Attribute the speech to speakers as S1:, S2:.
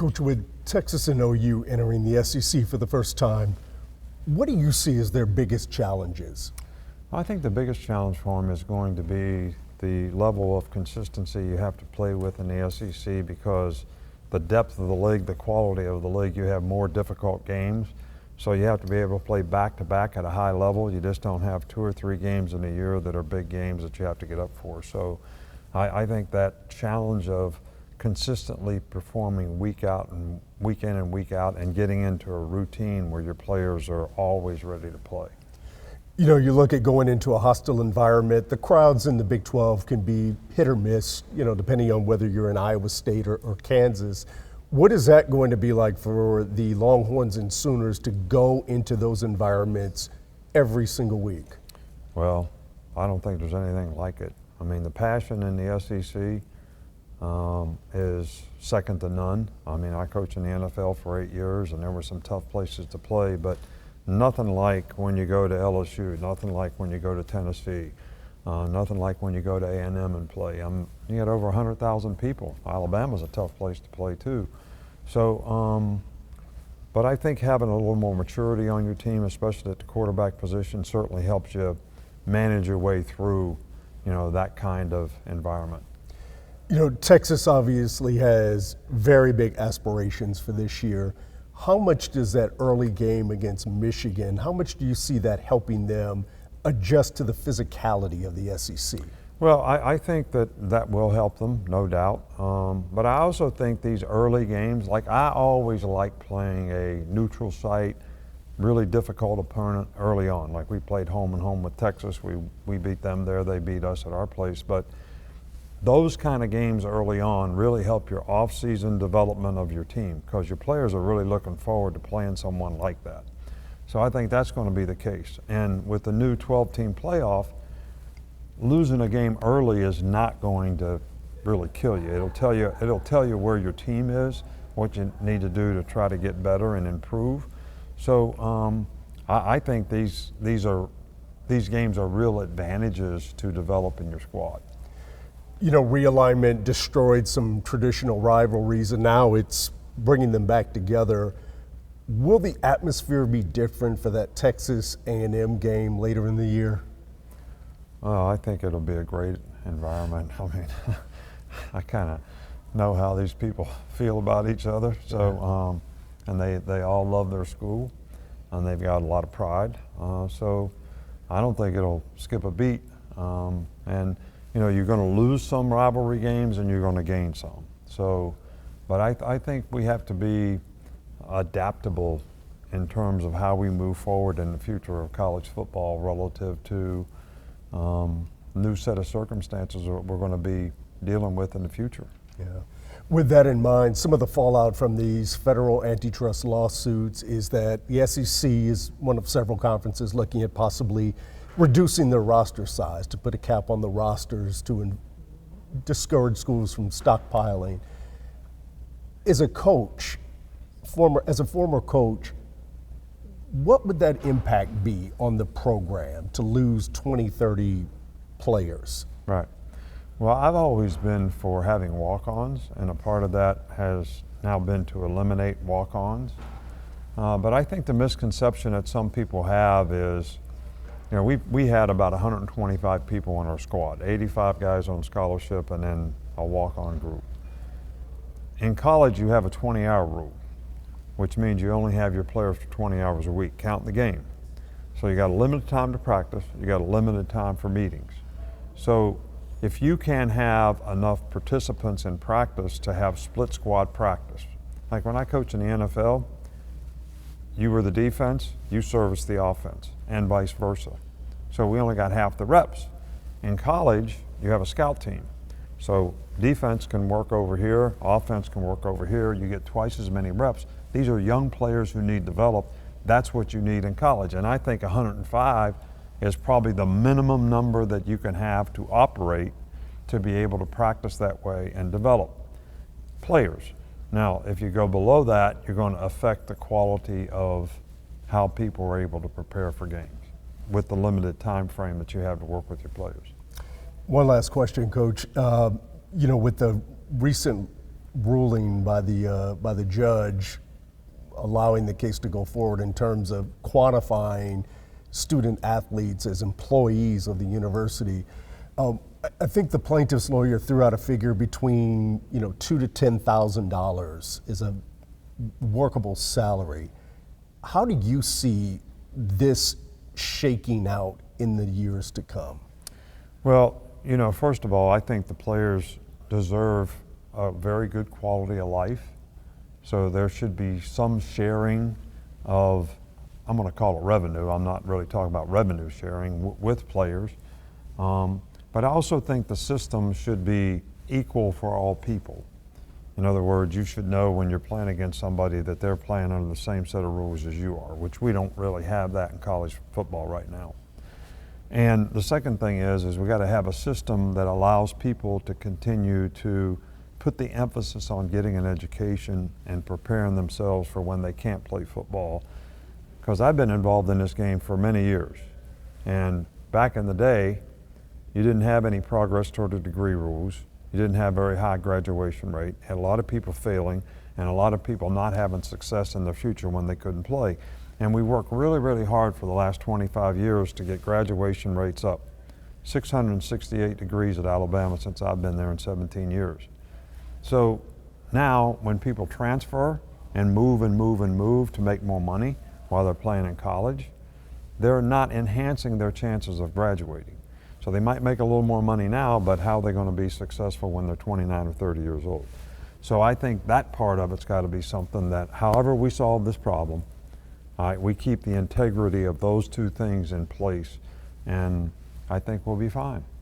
S1: Coach, with Texas and OU entering the SEC for the first time, what do you see as their biggest challenges?
S2: I think the biggest challenge for them is going to be the level of consistency you have to play with in the SEC, because the depth of the league, the quality of the league, you have more difficult games. So you have to be able to play back-to-back at a high level. You just don't have 2 or 3 games in a year that are big games that you have to get up for. So I think that challenge of consistently performing week in and week out and getting into a routine where your players are always ready to play.
S1: You know, you look at going into a hostile environment, the crowds in the Big 12 can be hit or miss, you know, depending on whether you're in Iowa State or Kansas. What is that going to be like for the Longhorns and Sooners to go into those environments every single week?
S2: Well, I don't think there's anything like it. I mean, the passion in the SEC is second to none. I mean, I coached in the NFL for 8 years, and there were some tough places to play, but nothing like when you go to LSU, nothing like when you go to Tennessee, nothing like when you go to A&M and play. You get over 100,000 people. Alabama's a tough place to play too. So, but I think having a little more maturity on your team, especially at the quarterback position, certainly helps you manage your way through, you know, that kind of environment.
S1: You know, Texas obviously has very big aspirations for this year. How much does that early game against Michigan, how much do you see that helping them adjust to the physicality of the SEC?
S2: Well, I think that will help them, no doubt. But I also think these early games, like I always like playing a neutral site, really difficult opponent early on. Like we played home and home with Texas. We beat them there, they beat us at our place. But those kind of games early on really help your off-season development of your team, because your players are really looking forward to playing someone like that. So I think that's going to be the case. And with the new 12-team playoff, losing a game early is not going to really kill you. It'll tell you where your team is, what you need to do to try to get better and improve. So I think these games are real advantages to develop in your squad.
S1: You know, realignment destroyed some traditional rivalries, and now it's bringing them back together. Will the atmosphere be different for that Texas A&M game later in the year?
S2: Oh, I think it'll be a great environment. I mean, I kind of know how these people feel about each other. So, and they all love their school, and they've got a lot of pride. So, I don't think it'll skip a beat. And you know, you're going to lose some rivalry games, and you're going to gain some. So, but I think we have to be adaptable in terms of how we move forward in the future of college football relative to new set of circumstances that we're going to be dealing with in the future.
S1: Yeah. With that in mind, some of the fallout from these federal antitrust lawsuits is that the SEC is one of several conferences looking at possibly reducing their roster size to put a cap on the rosters to discourage schools from stockpiling. As a former coach, what would that impact be on the program to lose 20, 30 players?
S2: Right. Well, I've always been for having walk-ons, and a part of that has now been to eliminate walk-ons. But I think the misconception that some people have is, you know, we had about 125 people on our squad, 85 guys on scholarship, and then a walk-on group. In college, you have a 20-hour rule, which means you only have your players for 20 hours a week, counting the game. So you got a limited time to practice, you got a limited time for meetings. So if you can have enough participants in practice to have split squad practice, like when I coached in the NFL, you were the defense, you serviced the offense, and vice versa. So we only got half the reps. In college, you have a scout team. So defense can work over here, offense can work over here, you get twice as many reps. These are young players who need developed. That's what you need in college. And I think 105 is probably the minimum number that you can have to operate to be able to practice that way and develop players. Now, if you go below that, you're going to affect the quality of how people are able to prepare for games with the limited time frame that you have to work with your players.
S1: One last question, Coach. You know, with the recent ruling by the judge allowing the case to go forward in terms of quantifying student athletes as employees of the university. I think the plaintiff's lawyer threw out a figure between $2,000 to $10,000 is a workable salary. How do you see this shaking out in the years to come?
S2: Well, first of all, I think the players deserve a very good quality of life. So there should be some sharing of, I'm going to call it revenue. I'm not really talking about revenue sharing with players. But I also think the system should be equal for all people. In other words, you should know when you're playing against somebody that they're playing under the same set of rules as you are, which we don't really have that in college football right now. And the second thing is we got to have a system that allows people to continue to put the emphasis on getting an education and preparing themselves for when they can't play football. Because I've been involved in this game for many years. And back in the day, you didn't have any progress toward the degree rules. You didn't have very high graduation rate. Had a lot of people failing and a lot of people not having success in the future when they couldn't play. And we worked really, really hard for the last 25 years to get graduation rates up. 668 degrees at Alabama since I've been there in 17 years. So now when people transfer and move to make more money while they're playing in college, they're not enhancing their chances of graduating. So they might make a little more money now, but how are they going to be successful when they're 29 or 30 years old? So I think that part of it's got to be something that, however we solve this problem, we keep the integrity of those two things in place, and I think we'll be fine.